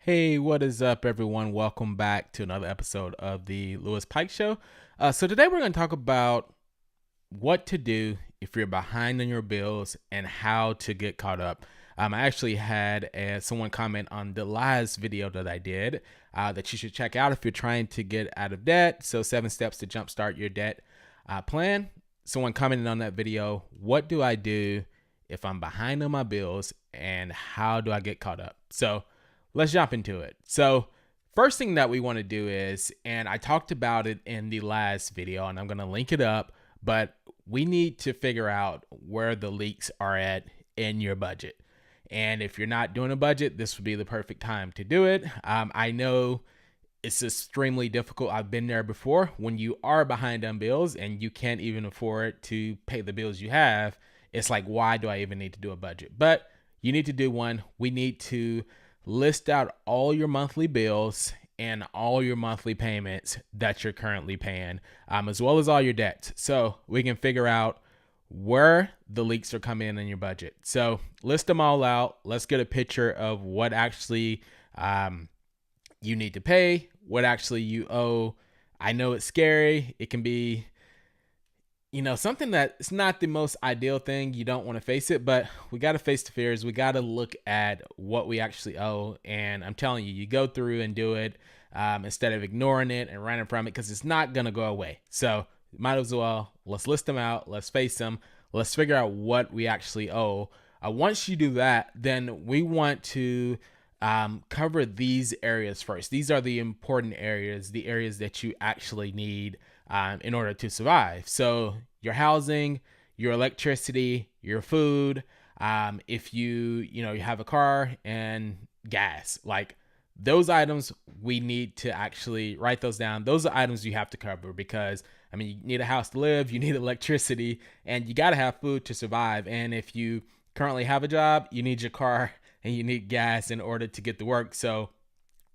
Hey, what is up, everyone? Welcome back to another episode of the Lewis Pike Show. So today we're going to talk about what to do if you're behind on your bills and how to get caught up. I actually had someone comment on the last video that I did that you should check out if you're trying to get out of debt. So 7 steps to jumpstart your debt plan. Someone commented on that video, what do I do if I'm behind on my bills and how do I get caught up? So let's jump into it. So first thing that we want to do is, and I talked about it in the last video and I'm going to link it up, but we need to figure out where the leaks are at in your budget. And if you're not doing a budget, this would be the perfect time to do it. I know it's extremely difficult. I've been there before. When you are behind on bills and you can't even afford to pay the bills you have, it's like, why do I even need to do a budget? But you need to do one. We need to list out all your monthly bills and all your monthly payments that you're currently paying, as well as all your debts. So we can figure out where the leaks are coming in your budget. So list them all out. Let's get a picture of what actually you need to pay, what actually you owe. I know it's scary. It can be, something that it's not the most ideal thing. You don't want to face it, but we got to face the fears. We got to look at what we actually owe. And I'm telling you, you go through and do it instead of ignoring it and running from it, because it's not going to go away. So might as well, let's list them out. Let's face them. Let's figure out what we actually owe. Once you do that, then we want to cover these areas first. These are the important areas, the areas that you actually need in order to survive. So your housing, your electricity, your food, if you have a car, and gas, like those items, we need to actually write those down. Those are items you have to cover because, you need a house to live, you need electricity, and you got to have food to survive. And if you currently have a job, you need your car and you need gas in order to get to work. So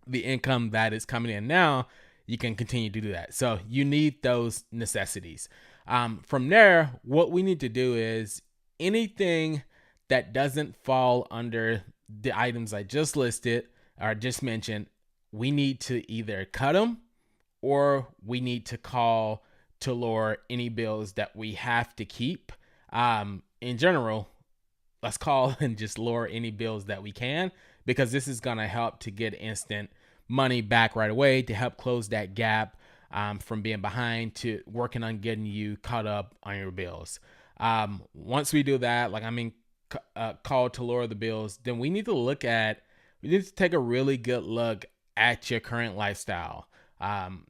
the income that is coming in now, you can continue to do that. So you need those necessities. From there, what we need to do is anything that doesn't fall under the items I just listed or just mentioned, we need to either cut them or we need to call to lower any bills that we have to keep. In general, let's call and just lower any bills that we can, because this is going to help to get instant money back right away to help close that gap from being behind to working on getting you caught up on your bills. Once we do that, call to lower the bills, then we need to take a really good look at your current lifestyle.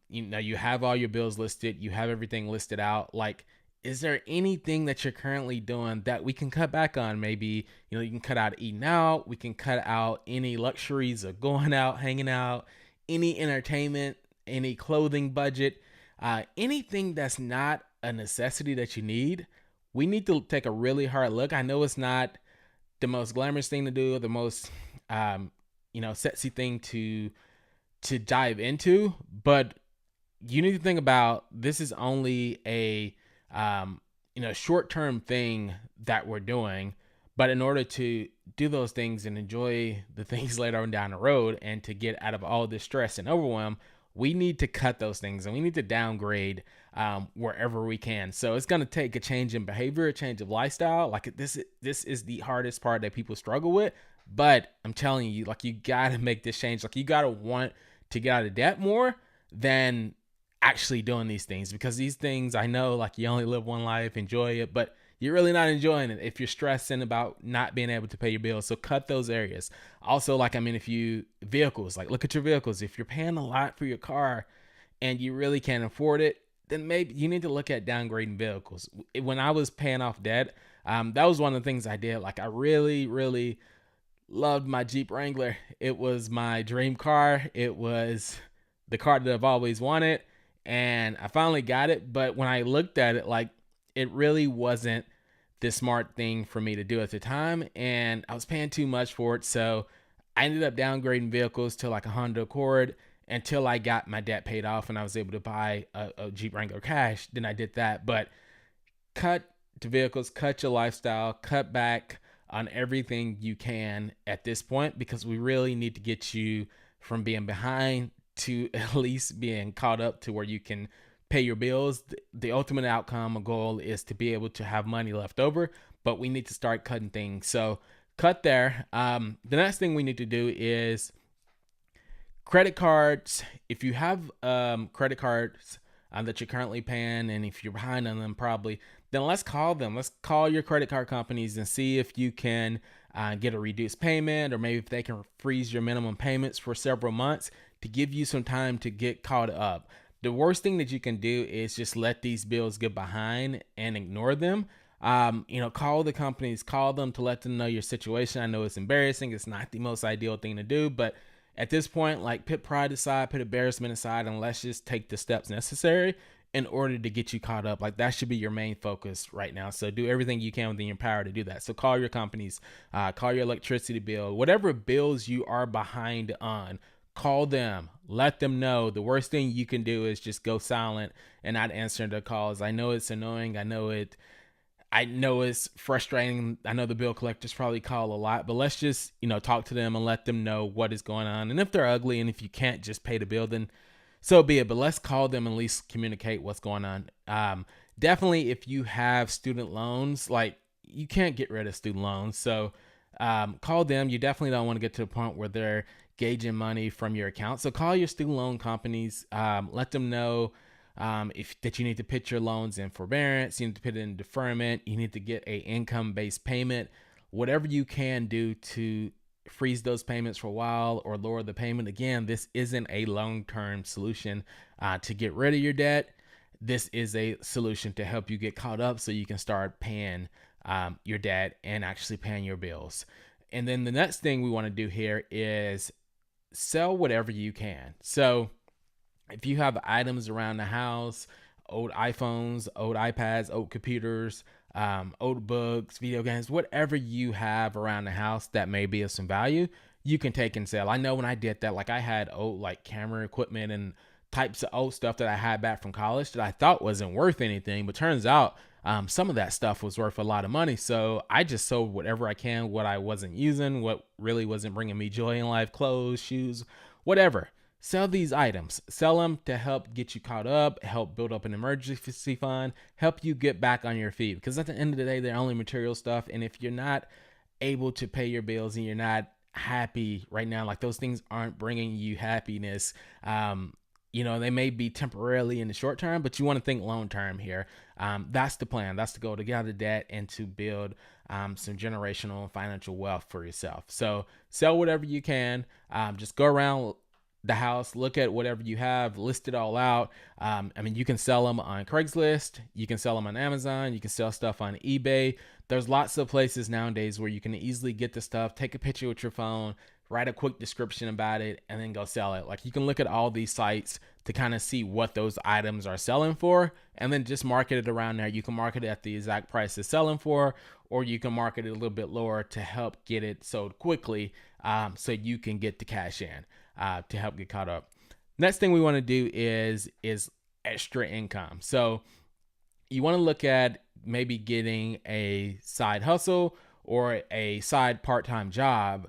You have all your bills listed, you have everything listed out. Like, is there anything that you're currently doing that we can cut back on? Maybe, you can cut out eating out. We can cut out any luxuries of going out, hanging out, any entertainment, any clothing budget, anything that's not a necessity that you need. We need to take a really hard look. I know it's not the most glamorous thing to do, the most, sexy thing to dive into, but you need to think about this is only a short-term thing that we're doing, but in order to do those things and enjoy the things later on down the road and to get out of all this stress and overwhelm, we need to cut those things and we need to downgrade wherever we can. So it's going to take a change in behavior, a change of lifestyle. Like this is the hardest part that people struggle with, but I'm telling you, you got to make this change. You got to want to get out of debt more than actually doing these things, because these things, I know, you only live one life, enjoy it, but you're really not enjoying it if you're stressing about not being able to pay your bills. So cut those areas. Also, if you vehicles, look at your vehicles. If you're paying a lot for your car and you really can't afford it, then maybe you need to look at downgrading vehicles. When I was paying off debt, that was one of the things I did. I really, really loved my Jeep Wrangler. It was my dream car. It was the car that I've always wanted. And I finally got it. But when I looked at it, it really wasn't the smart thing for me to do at the time. And I was paying too much for it. So I ended up downgrading vehicles to a Honda Accord until I got my debt paid off and I was able to buy a Jeep Wrangler cash. Then I did that. But cut the vehicles, cut your lifestyle, cut back on everything you can at this point, because we really need to get you from being behind to at least being caught up to where you can pay your bills. The ultimate outcome or goal is to be able to have money left over, but we need to start cutting things. So cut there. The next thing we need to do is credit cards. If you have credit cards that you're currently paying, and if you're behind on them probably, then let's call them. Let's call your credit card companies and see if you can get a reduced payment, or maybe if they can freeze your minimum payments for several months to give you some time to get caught up. The worst thing that you can do is just let these bills get behind and ignore them. Call the companies, call them to let them know your situation. I know it's embarrassing. It's not the most ideal thing to do, but at this point, like, put pride aside, put embarrassment aside, and let's just take the steps necessary in order to get you caught up. Like, that should be your main focus right now. So do everything you can within your power to do that. So call your companies, call your electricity bill, whatever bills you are behind on, call them, let them know. The worst thing you can do is just go silent and not answer their calls. I know it's annoying. I know it's frustrating. I know the bill collectors probably call a lot, but let's just, talk to them and let them know what is going on. And if they're ugly and if you can't just pay the bill, then so be it. But let's call them and at least communicate what's going on. Definitely, if you have student loans, like, you can't get rid of student loans. So call them. You definitely don't want to get to the point where they're gauging money from your account. So call your student loan companies. Let them know if that you need to put your loans in forbearance, you need to put it in deferment, you need to get a income-based payment, whatever you can do to freeze those payments for a while or lower the payment. Again, this isn't a long-term solution to get rid of your debt. This is a solution to help you get caught up so you can start paying your debt and actually paying your bills. And then the next thing we want to do here is sell whatever you can. So if you have items around the house, old iPhones, old iPads, old computers, old books, video games, whatever you have around the house that may be of some value, you can take and sell. I know when I did that, like, I had old, like, camera equipment and types of old stuff that I had back from college that I thought wasn't worth anything, but turns out some of that stuff was worth a lot of money. So I just sold whatever I can, what I wasn't using, what really wasn't bringing me joy in life, clothes, shoes, whatever. Sell these items. Sell them to help get you caught up, help build up an emergency fund, help you get back on your feet. Because at the end of the day, they're only material stuff. And if you're not able to pay your bills and you're not happy right now, like, those things aren't bringing you happiness, they may be temporarily in the short term, but you want to think long term here. That's the plan. That's the goal, to get out of debt and to build some generational financial wealth for yourself. So sell whatever you can. Just go around the house, look at whatever you have, list it all out. You can sell them on Craigslist, you can sell them on Amazon, you can sell stuff on eBay. There's lots of places nowadays where you can easily get the stuff, take a picture with your phone, write a quick description about it, and then go sell it. Like, you can look at all these sites to kind of see what those items are selling for, and then just market it around there. You can market it at the exact price it's selling for, or you can market it a little bit lower to help get it sold quickly, so you can get the cash in to help get caught up. Next thing we want to do is extra income. So you want to look at maybe getting a side hustle or a side part-time job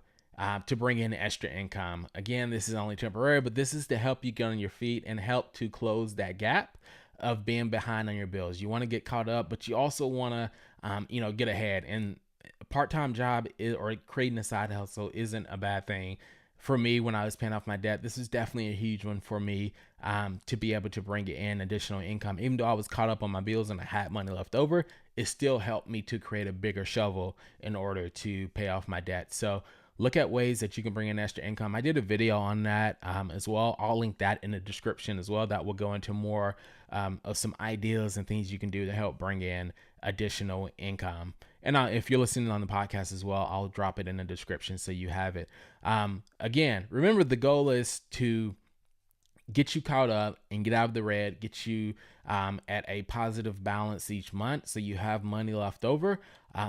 to bring in extra income. Again, this is only temporary, but this is to help you get on your feet and help to close that gap of being behind on your bills. You want to get caught up, but you also want to, get ahead. And a part-time job or creating a side hustle isn't a bad thing. For me, when I was paying off my debt, this is definitely a huge one for me, to be able to bring in additional income. Even though I was caught up on my bills and I had money left over, it still helped me to create a bigger shovel in order to pay off my debt. So look at ways that you can bring in extra income. I did a video on that as well. I'll link that in the description as well. That will go into more of some ideas and things you can do to help bring in additional income. And if you're listening on the podcast as well, I'll drop it in the description so you have it. Again, remember, the goal is to get you caught up and get out of the red, get you at a positive balance each month so you have money left over,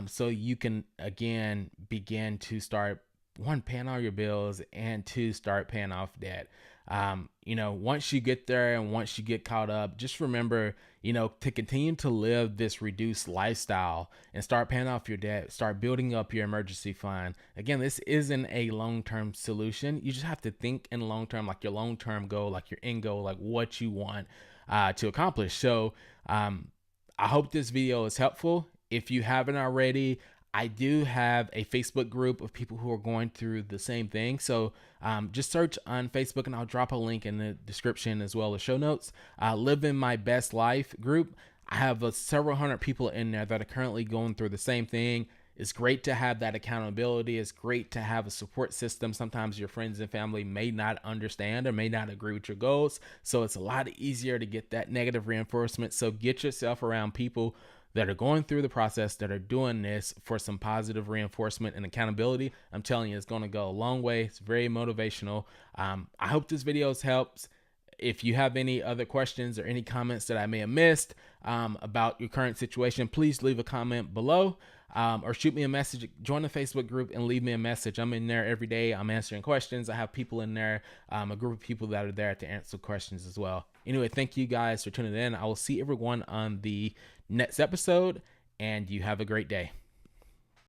so you can, again, begin to start one, paying all your bills, and two, start paying off debt. Once you get there and once you get caught up, just remember, to continue to live this reduced lifestyle and start paying off your debt, start building up your emergency fund. Again, this isn't a long-term solution. You just have to think in long-term, like your long-term goal, like your end goal, like what you want to accomplish. So I hope this video is helpful. If you haven't already, I do have a Facebook group of people who are going through the same thing. So just search on Facebook, and I'll drop a link in the description as well as show notes. Living My Best Life group. I have several hundred people in there that are currently going through the same thing. It's great to have that accountability. It's great to have a support system. Sometimes your friends and family may not understand or may not agree with your goals. So it's a lot easier to get that negative reinforcement. So get yourself around people that are going through the process, that are doing this for some positive reinforcement and accountability. I'm telling you, it's going to go a long way. It's very motivational. I hope this video helps. If you have any other questions or any comments that I may have missed about your current situation, please leave a comment below or shoot me a message. Join the Facebook group and leave me a message. I'm in there every day. I'm answering questions. I have people in there, a group of people that are there to answer questions as well. Anyway, thank you guys for tuning in. I will see everyone on the next episode, and you have a great day.